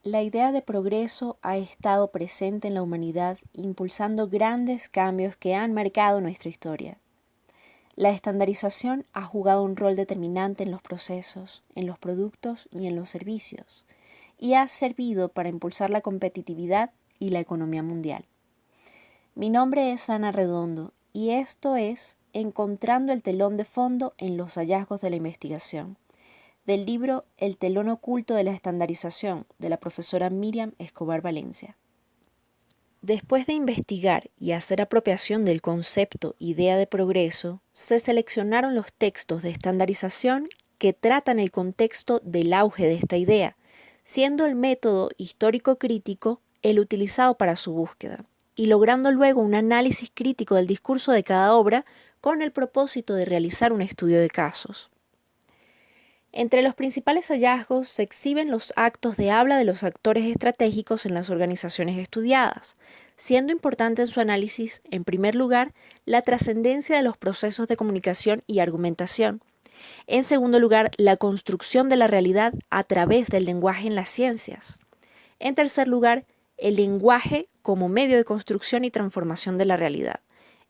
La idea de progreso ha estado presente en la humanidad, impulsando grandes cambios que han marcado nuestra historia. La estandarización ha jugado un rol determinante en los procesos, en los productos y en los servicios, y ha servido para impulsar la competitividad y la economía mundial. Mi nombre es Ana Redondo y esto es Encontrando el telón de fondo en los hallazgos de la investigación, del libro El telón oculto de la estandarización, de la profesora Miriam Escobar Valencia. Después de investigar y hacer apropiación del concepto idea de progreso, se seleccionaron los textos de estandarización que tratan el contexto del auge de esta idea, siendo el método histórico crítico el utilizado para su búsqueda, y logrando luego un análisis crítico del discurso de cada obra con el propósito de realizar un estudio de casos. Entre los principales hallazgos se exhiben los actos de habla de los actores estratégicos en las organizaciones estudiadas, siendo importante en su análisis, en primer lugar, la trascendencia de los procesos de comunicación y argumentación. En segundo lugar, la construcción de la realidad a través del lenguaje en las ciencias. En tercer lugar, el lenguaje como medio de construcción y transformación de la realidad,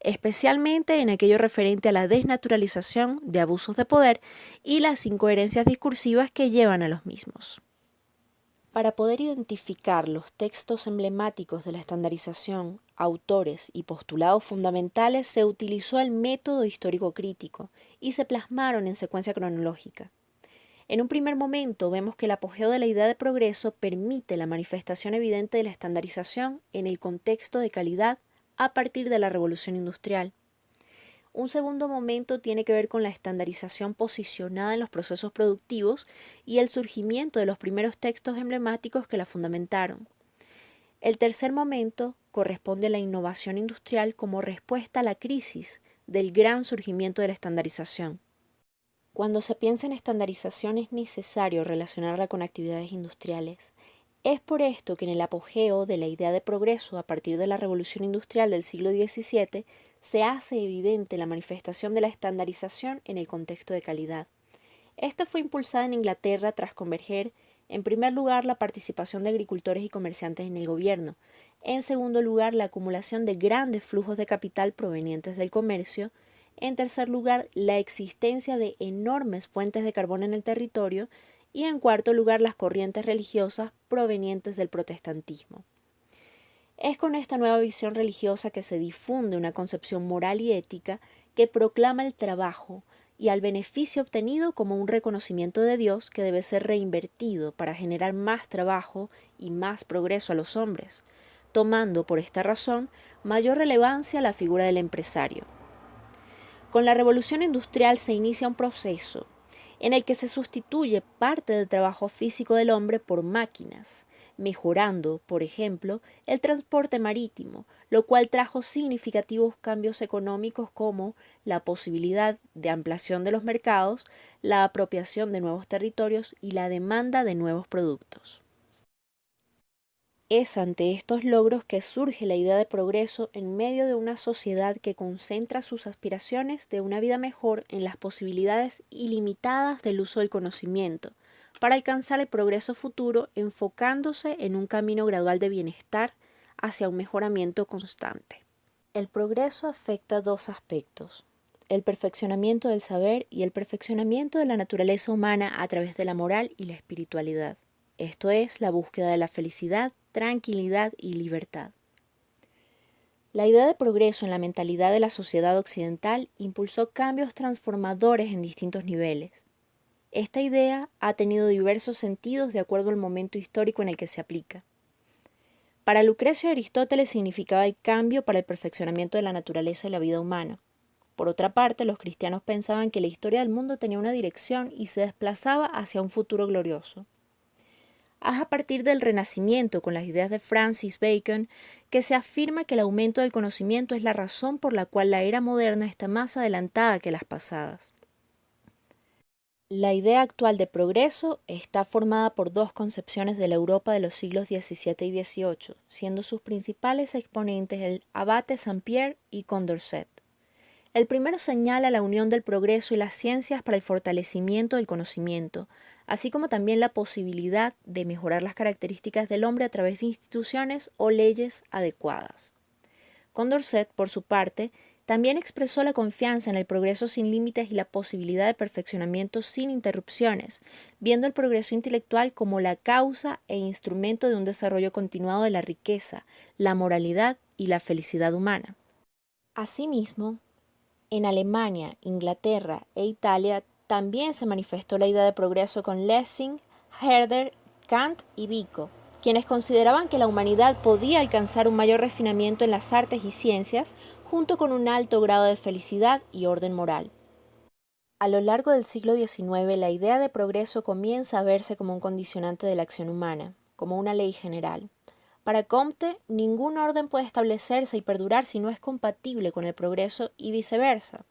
especialmente en aquello referente a la desnaturalización de abusos de poder y las incoherencias discursivas que llevan a los mismos. Para poder identificar los textos emblemáticos de la estandarización, autores y postulados fundamentales, se utilizó el método histórico crítico y se plasmaron en secuencia cronológica. En un primer momento vemos que el apogeo de la idea de progreso permite la manifestación evidente de la estandarización en el contexto de calidad a partir de la revolución industrial. Un segundo momento tiene que ver con la estandarización posicionada en los procesos productivos y el surgimiento de los primeros textos emblemáticos que la fundamentaron. El tercer momento corresponde a la innovación industrial como respuesta a la crisis del gran surgimiento de la estandarización. Cuando se piensa en estandarización es necesario relacionarla con actividades industriales. Es por esto que en el apogeo de la idea de progreso a partir de la revolución industrial del siglo XVII se hace evidente la manifestación de la estandarización en el contexto de calidad. Esta fue impulsada en Inglaterra tras converger, en primer lugar, la participación de agricultores y comerciantes en el gobierno, en segundo lugar, la acumulación de grandes flujos de capital provenientes del comercio, en tercer lugar, la existencia de enormes fuentes de carbón en el territorio y en cuarto lugar, las corrientes religiosas provenientes del protestantismo. Es con esta nueva visión religiosa que se difunde una concepción moral y ética que proclama el trabajo y al beneficio obtenido como un reconocimiento de Dios que debe ser reinvertido para generar más trabajo y más progreso a los hombres, tomando por esta razón mayor relevancia la figura del empresario. Con la revolución industrial se inicia un proceso en el que se sustituye parte del trabajo físico del hombre por máquinas, mejorando, por ejemplo, el transporte marítimo, lo cual trajo significativos cambios económicos como la posibilidad de ampliación de los mercados, la apropiación de nuevos territorios y la demanda de nuevos productos. Es ante estos logros que surge la idea de progreso en medio de una sociedad que concentra sus aspiraciones de una vida mejor en las posibilidades ilimitadas del uso del conocimiento, para alcanzar el progreso futuro enfocándose en un camino gradual de bienestar hacia un mejoramiento constante. El progreso afecta dos aspectos: el perfeccionamiento del saber y el perfeccionamiento de la naturaleza humana a través de la moral y la espiritualidad. Esto es, la búsqueda de la felicidad, tranquilidad y libertad. La idea de progreso en la mentalidad de la sociedad occidental impulsó cambios transformadores en distintos niveles. Esta idea ha tenido diversos sentidos de acuerdo al momento histórico en el que se aplica. Para Lucrecio y Aristóteles significaba el cambio para el perfeccionamiento de la naturaleza y la vida humana. Por otra parte, los cristianos pensaban que la historia del mundo tenía una dirección y se desplazaba hacia un futuro glorioso. Es a partir del Renacimiento, con las ideas de Francis Bacon, que se afirma que el aumento del conocimiento es la razón por la cual la era moderna está más adelantada que las pasadas. La idea actual de progreso está formada por dos concepciones de la Europa de los siglos XVII y XVIII, siendo sus principales exponentes el abate Saint-Pierre y Condorcet. El primero señala la unión del progreso y las ciencias para el fortalecimiento del conocimiento, así como también la posibilidad de mejorar las características del hombre a través de instituciones o leyes adecuadas. Condorcet, por su parte, también expresó la confianza en el progreso sin límites y la posibilidad de perfeccionamiento sin interrupciones, viendo el progreso intelectual como la causa e instrumento de un desarrollo continuado de la riqueza, la moralidad y la felicidad humana. Asimismo, en Alemania, Inglaterra e Italia también se manifestó la idea de progreso con Lessing, Herder, Kant y Vico, quienes consideraban que la humanidad podía alcanzar un mayor refinamiento en las artes y ciencias, junto con un alto grado de felicidad y orden moral. A lo largo del siglo XIX, la idea de progreso comienza a verse como un condicionante de la acción humana, como una ley general. Para Comte, ningún orden puede establecerse y perdurar si no es compatible con el progreso y viceversa.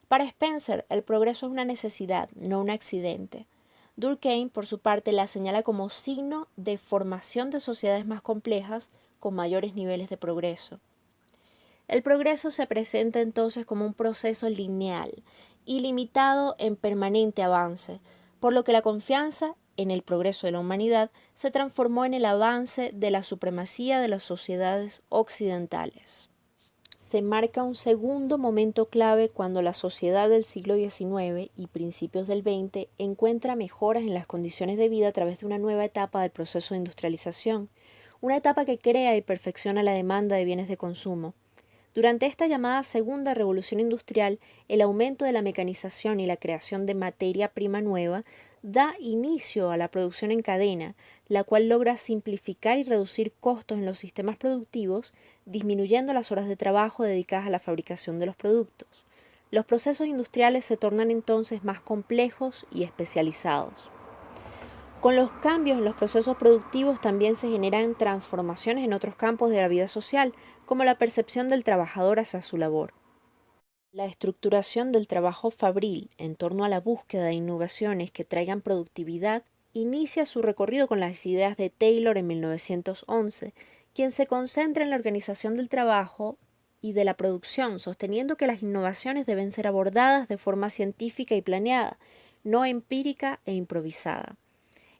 Para Spencer, el progreso es una necesidad, no un accidente. Durkheim, por su parte, la señala como signo de formación de sociedades más complejas con mayores niveles de progreso. El progreso se presenta entonces como un proceso lineal, ilimitado en permanente avance, por lo que la confianza en el progreso de la humanidad se transformó en el avance de la supremacía de las sociedades occidentales. Se marca un segundo momento clave cuando la sociedad del siglo XIX y principios del XX encuentra mejoras en las condiciones de vida a través de una nueva etapa del proceso de industrialización, una etapa que crea y perfecciona la demanda de bienes de consumo. Durante esta llamada segunda revolución industrial, el aumento de la mecanización y la creación de materia prima nueva da inicio a la producción en cadena, la cual logra simplificar y reducir costos en los sistemas productivos, disminuyendo las horas de trabajo dedicadas a la fabricación de los productos. Los procesos industriales se tornan entonces más complejos y especializados. Con los cambios en los procesos productivos también se generan transformaciones en otros campos de la vida social, como la percepción del trabajador hacia su labor. La estructuración del trabajo fabril en torno a la búsqueda de innovaciones que traigan productividad inicia su recorrido con las ideas de Taylor en 1911, quien se concentra en la organización del trabajo y de la producción, sosteniendo que las innovaciones deben ser abordadas de forma científica y planeada, no empírica e improvisada.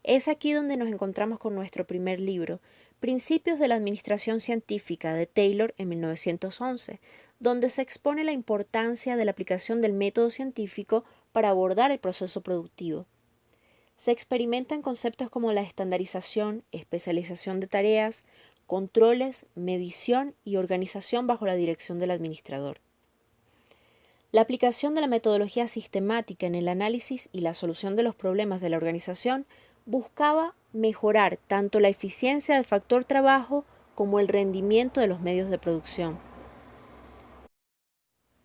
Es aquí donde nos encontramos con nuestro primer libro, Principios de la Administración Científica, de Taylor en 1911, donde se expone la importancia de la aplicación del método científico para abordar el proceso productivo. Se experimentan conceptos como la estandarización, especialización de tareas, controles, medición y organización bajo la dirección del administrador. La aplicación de la metodología sistemática en el análisis y la solución de los problemas de la organización buscaba mejorar tanto la eficiencia del factor trabajo como el rendimiento de los medios de producción.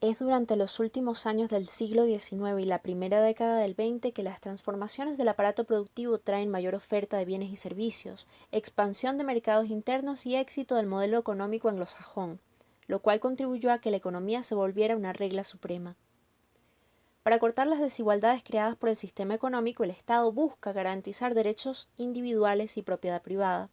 Es durante los últimos años del siglo XIX y la primera década del XX que las transformaciones del aparato productivo traen mayor oferta de bienes y servicios, expansión de mercados internos y éxito del modelo económico anglosajón, lo cual contribuyó a que la economía se volviera una regla suprema. Para cortar las desigualdades creadas por el sistema económico, el Estado busca garantizar derechos individuales y propiedad privada.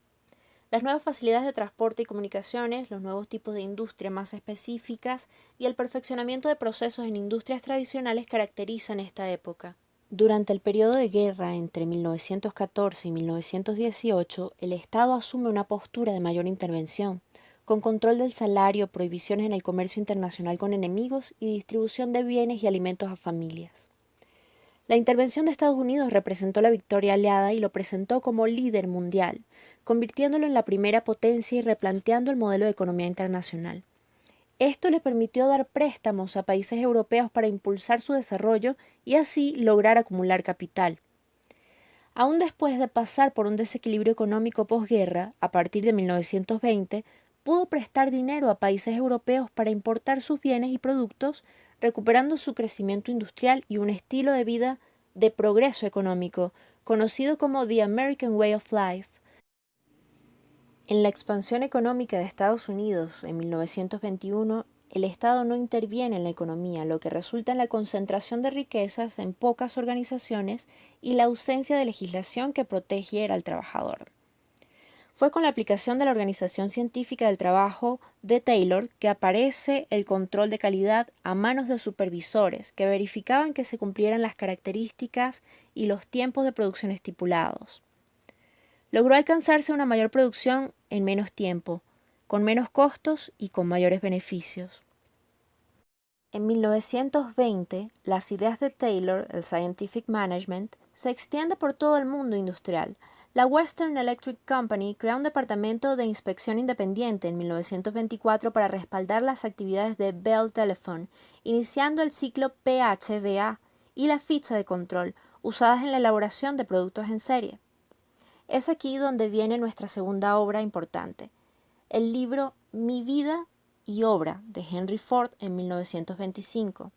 Las nuevas facilidades de transporte y comunicaciones, los nuevos tipos de industria más específicas y el perfeccionamiento de procesos en industrias tradicionales caracterizan esta época. Durante el periodo de guerra entre 1914 y 1918, el Estado asume una postura de mayor intervención, con control del salario, prohibiciones en el comercio internacional con enemigos y distribución de bienes y alimentos a familias. La intervención de Estados Unidos representó la victoria aliada y lo presentó como líder mundial, convirtiéndolo en la primera potencia y replanteando el modelo de economía internacional. Esto le permitió dar préstamos a países europeos para impulsar su desarrollo y así lograr acumular capital. Aún después de pasar por un desequilibrio económico posguerra, a partir de 1920, pudo prestar dinero a países europeos para importar sus bienes y productos, recuperando su crecimiento industrial y un estilo de vida de progreso económico, conocido como The American Way of Life. En la expansión económica de Estados Unidos en 1921, el Estado no interviene en la economía, lo que resulta en la concentración de riquezas en pocas organizaciones y la ausencia de legislación que protegiera al trabajador. Fue con la aplicación de la Organización Científica del Trabajo de Taylor que aparece el control de calidad a manos de supervisores que verificaban que se cumplieran las características y los tiempos de producción estipulados. Logró alcanzarse una mayor producción en menos tiempo, con menos costos y con mayores beneficios. En 1920, las ideas de Taylor, el Scientific Management, se extiende por todo el mundo industrial. La Western Electric Company crea un departamento de inspección independiente en 1924 para respaldar las actividades de Bell Telephone, iniciando el ciclo PHVA y la ficha de control, usadas en la elaboración de productos en serie. Es aquí donde viene nuestra segunda obra importante, el libro Mi vida y obra de Henry Ford en 1925.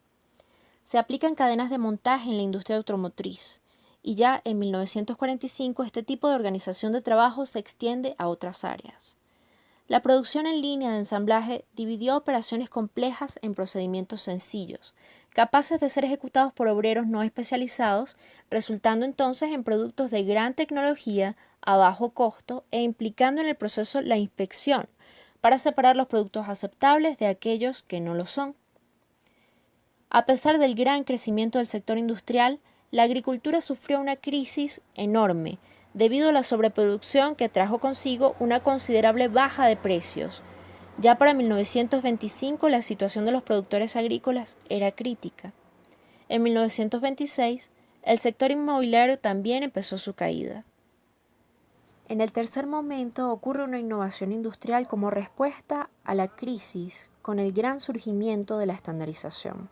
Se aplican cadenas de montaje en la industria automotriz y ya en 1945 este tipo de organización de trabajo se extiende a otras áreas. La producción en línea de ensamblaje dividió operaciones complejas en procedimientos sencillos, capaces de ser ejecutados por obreros no especializados, resultando entonces en productos de gran tecnología a bajo costo e implicando en el proceso la inspección, para separar los productos aceptables de aquellos que no lo son. A pesar del gran crecimiento del sector industrial, la agricultura sufrió una crisis enorme debido a la sobreproducción que trajo consigo una considerable baja de precios. Ya para 1925 la situación de los productores agrícolas era crítica. En 1926 el sector inmobiliario también empezó su caída. En el tercer momento ocurre una innovación industrial como respuesta a la crisis con el gran surgimiento de la estandarización.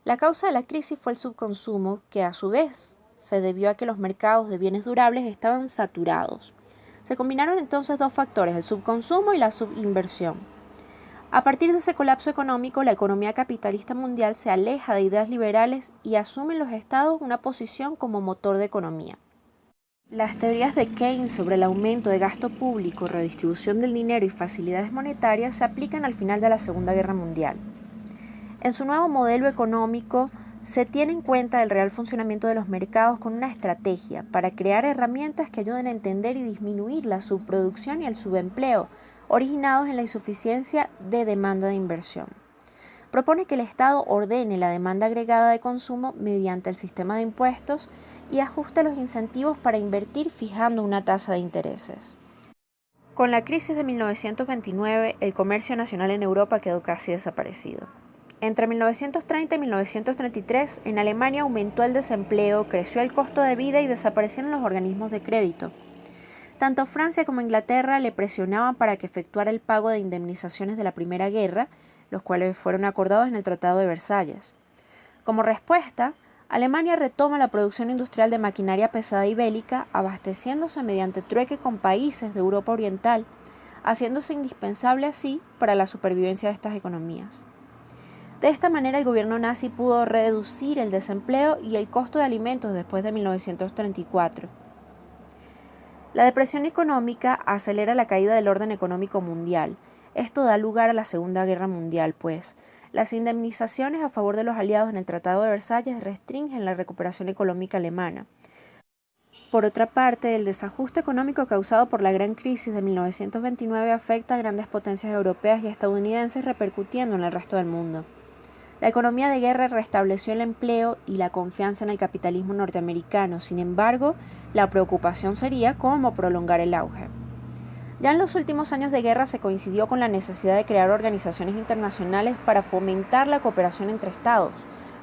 La causa de la crisis fue el subconsumo, que a su vez se debió a que los mercados de bienes durables estaban saturados. Se combinaron entonces dos factores, el subconsumo y la subinversión. A partir de ese colapso económico, la economía capitalista mundial se aleja de ideas liberales y asumen los estados una posición como motor de economía. Las teorías de Keynes sobre el aumento de gasto público, redistribución del dinero y facilidades monetarias se aplican al final de la Segunda Guerra Mundial. En su nuevo modelo económico se tiene en cuenta el real funcionamiento de los mercados con una estrategia para crear herramientas que ayuden a entender y disminuir la subproducción y el subempleo originados en la insuficiencia de demanda de inversión. Propone que el Estado ordene la demanda agregada de consumo mediante el sistema de impuestos y ajuste los incentivos para invertir fijando una tasa de intereses. Con la crisis de 1929, el comercio nacional en Europa quedó casi desaparecido. Entre 1930 y 1933, en Alemania aumentó el desempleo, creció el costo de vida y desaparecieron los organismos de crédito. Tanto Francia como Inglaterra le presionaban para que efectuara el pago de indemnizaciones de la Primera Guerra, los cuales fueron acordados en el Tratado de Versalles. Como respuesta, Alemania retoma la producción industrial de maquinaria pesada y bélica, abasteciéndose mediante trueque con países de Europa Oriental, haciéndose indispensable así para la supervivencia de estas economías. De esta manera, el gobierno nazi pudo reducir el desempleo y el costo de alimentos después de 1934. La depresión económica acelera la caída del orden económico mundial. Esto da lugar a la Segunda Guerra Mundial, pues las indemnizaciones a favor de los aliados en el Tratado de Versalles restringen la recuperación económica alemana. Por otra parte, el desajuste económico causado por la gran crisis de 1929 afecta a grandes potencias europeas y estadounidenses, repercutiendo en el resto del mundo. La economía de guerra restableció el empleo y la confianza en el capitalismo norteamericano. Sin embargo, la preocupación sería cómo prolongar el auge. Ya en los últimos años de guerra se coincidió con la necesidad de crear organizaciones internacionales para fomentar la cooperación entre estados,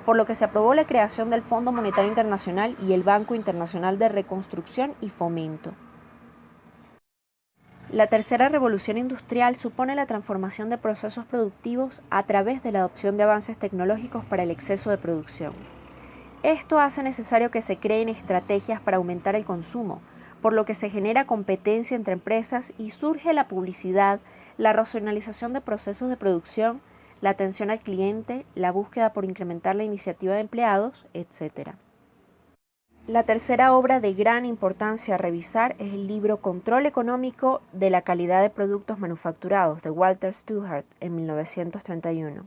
por lo que se aprobó la creación del Fondo Monetario Internacional y el Banco Internacional de Reconstrucción y Fomento. La tercera revolución industrial supone la transformación de procesos productivos a través de la adopción de avances tecnológicos para el exceso de producción. Esto hace necesario que se creen estrategias para aumentar el consumo, por lo que se genera competencia entre empresas y surge la publicidad, la racionalización de procesos de producción, la atención al cliente, la búsqueda por incrementar la iniciativa de empleados, etc. La tercera obra de gran importancia a revisar es el libro Control económico de la calidad de productos manufacturados de Walter Stewart en 1931.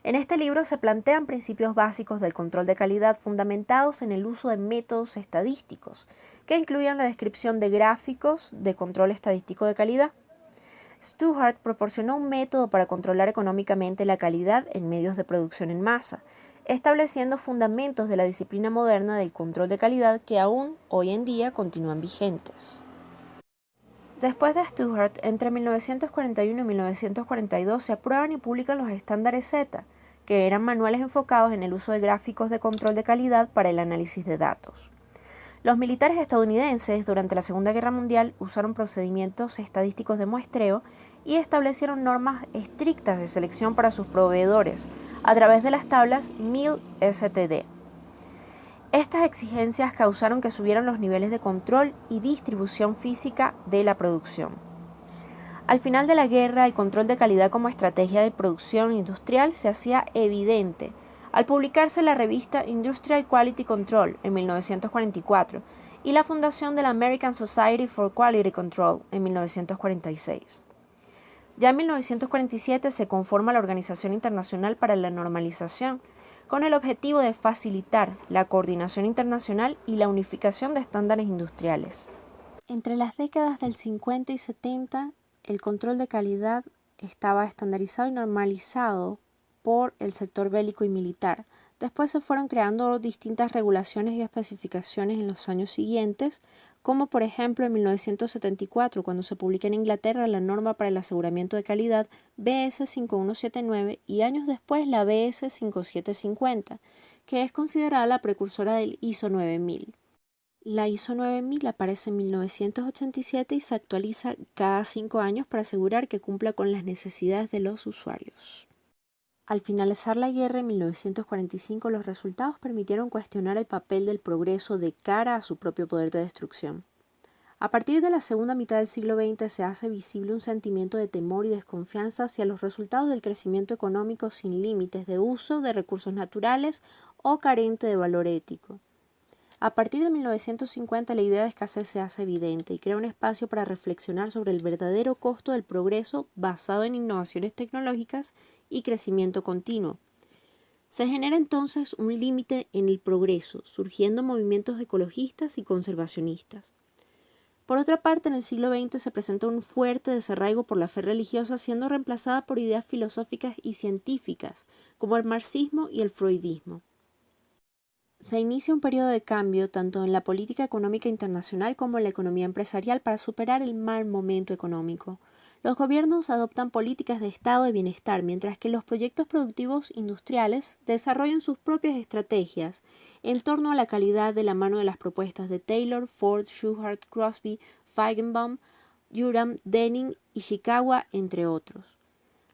En este libro se plantean principios básicos del control de calidad fundamentados en el uso de métodos estadísticos, que incluyen la descripción de gráficos de control estadístico de calidad. Stewart proporcionó un método para controlar económicamente la calidad en medios de producción en masa, estableciendo fundamentos de la disciplina moderna del control de calidad que aún hoy en día continúan vigentes. Después de Stewart, entre 1941 y 1942 se aprueban y publican los estándares Z, que eran manuales enfocados en el uso de gráficos de control de calidad para el análisis de datos. Los militares estadounidenses durante la Segunda Guerra Mundial usaron procedimientos estadísticos de muestreo y establecieron normas estrictas de selección para sus proveedores a través de las tablas MIL-STD. Estas exigencias causaron que subieran los niveles de control y distribución física de la producción. Al final de la guerra, el control de calidad como estrategia de producción industrial se hacía evidente al publicarse la revista Industrial Quality Control en 1944 y la fundación de la American Society for Quality Control en 1946. Ya en 1947 se conforma la Organización Internacional para la Normalización, con el objetivo de facilitar la coordinación internacional y la unificación de estándares industriales. Entre las décadas del 50 y 70, el control de calidad estaba estandarizado y normalizado por el sector bélico y militar. Después se fueron creando distintas regulaciones y especificaciones en los años siguientes, como por ejemplo en 1974, cuando se publica en Inglaterra la norma para el aseguramiento de calidad BS 5179 y años después la BS 5750, que es considerada la precursora del ISO 9000. La ISO 9000 aparece en 1987 y se actualiza cada 5 años para asegurar que cumpla con las necesidades de los usuarios. Al finalizar la guerra en 1945, los resultados permitieron cuestionar el papel del progreso de cara a su propio poder de destrucción. A partir de la segunda mitad del siglo XX se hace visible un sentimiento de temor y desconfianza hacia los resultados del crecimiento económico sin límites de uso de recursos naturales o carente de valor ético. A partir de 1950 la idea de escasez se hace evidente y crea un espacio para reflexionar sobre el verdadero costo del progreso basado en innovaciones tecnológicas y crecimiento continuo. Se genera entonces un límite en el progreso, surgiendo movimientos ecologistas y conservacionistas. Por otra parte, en el siglo XX se presenta un fuerte desarraigo por la fe religiosa, siendo reemplazada por ideas filosóficas y científicas, como el marxismo y el freudismo. Se inicia un periodo de cambio tanto en la política económica internacional como en la economía empresarial para superar el mal momento económico. Los gobiernos adoptan políticas de estado de bienestar, mientras que los proyectos productivos industriales desarrollan sus propias estrategias en torno a la calidad de la mano de las propuestas de Taylor, Ford, Shewhart, Crosby, Feigenbaum, Uram, Denning, Ishikawa, entre otros.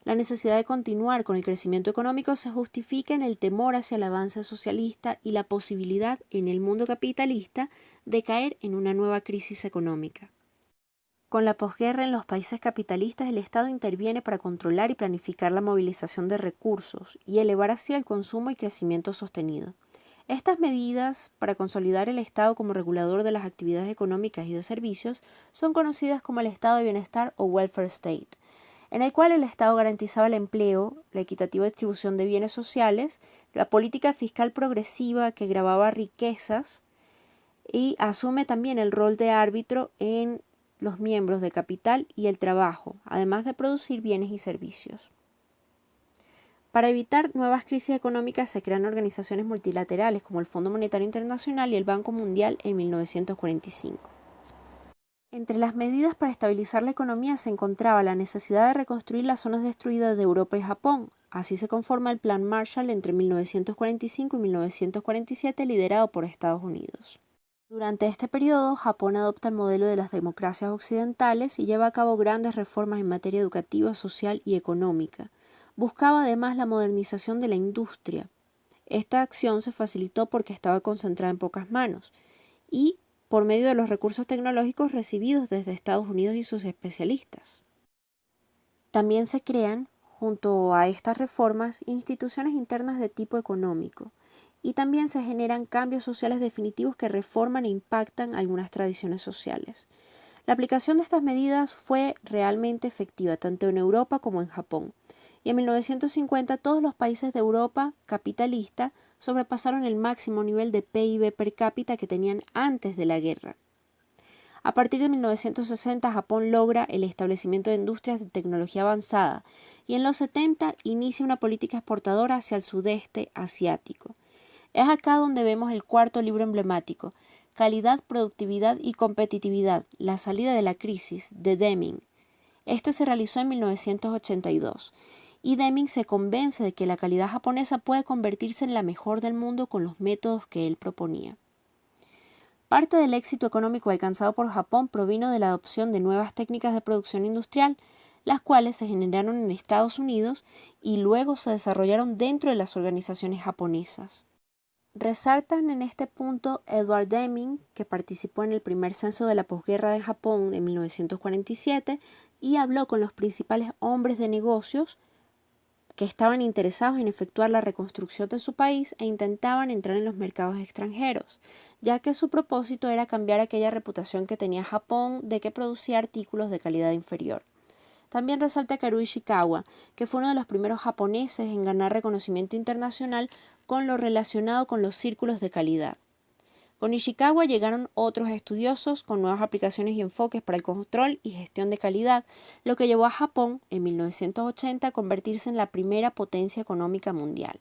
La necesidad de continuar con el crecimiento económico se justifica en el temor hacia el avance socialista y la posibilidad en el mundo capitalista de caer en una nueva crisis económica. Con la posguerra en los países capitalistas, el Estado interviene para controlar y planificar la movilización de recursos y elevar así el consumo y crecimiento sostenido. Estas medidas para consolidar el Estado como regulador de las actividades económicas y de servicios son conocidas como el Estado de Bienestar o Welfare State, en el cual el Estado garantizaba el empleo, la equitativa distribución de bienes sociales, la política fiscal progresiva que gravaba riquezas y asume también el rol de árbitro en los miembros de capital y el trabajo, además de producir bienes y servicios. Para evitar nuevas crisis económicas se crean organizaciones multilaterales como el Fondo Monetario Internacional y el Banco Mundial en 1945. Entre las medidas para estabilizar la economía se encontraba la necesidad de reconstruir las zonas destruidas de Europa y Japón. Así se conforma el Plan Marshall entre 1945 y 1947, liderado por Estados Unidos. Durante este periodo, Japón adopta el modelo de las democracias occidentales y lleva a cabo grandes reformas en materia educativa, social y económica. Buscaba además la modernización de la industria. Esta acción se facilitó porque estaba concentrada en pocas manos y por medio de los recursos tecnológicos recibidos desde Estados Unidos y sus especialistas. También se crean, junto a estas reformas, instituciones internas de tipo económico, y también se generan cambios sociales definitivos que reforman e impactan algunas tradiciones sociales. La aplicación de estas medidas fue realmente efectiva tanto en Europa como en Japón, y en 1950 todos los países de Europa capitalista sobrepasaron el máximo nivel de PIB per cápita que tenían antes de la guerra. A partir de 1960, Japón logra el establecimiento de industrias de tecnología avanzada y en los 70 inicia una política exportadora hacia el sudeste asiático. Es acá donde vemos el cuarto libro emblemático, Calidad, Productividad y Competitividad, la salida de la crisis, de Deming. Este se realizó en 1982 y Deming se convence de que la calidad japonesa puede convertirse en la mejor del mundo con los métodos que él proponía. Parte del éxito económico alcanzado por Japón provino de la adopción de nuevas técnicas de producción industrial, las cuales se generaron en Estados Unidos y luego se desarrollaron dentro de las organizaciones japonesas. Resaltan en este punto Edward Deming, que participó en el primer censo de la posguerra de Japón en 1947 y habló con los principales hombres de negocios que estaban interesados en efectuar la reconstrucción de su país e intentaban entrar en los mercados extranjeros, ya que su propósito era cambiar aquella reputación que tenía Japón de que producía artículos de calidad inferior. También resalta Karu Ishikawa, que fue uno de los primeros japoneses en ganar reconocimiento internacional con lo relacionado con los círculos de calidad. Con Ishikawa llegaron otros estudiosos con nuevas aplicaciones y enfoques para el control y gestión de calidad, lo que llevó a Japón, en 1980, a convertirse en la primera potencia económica mundial.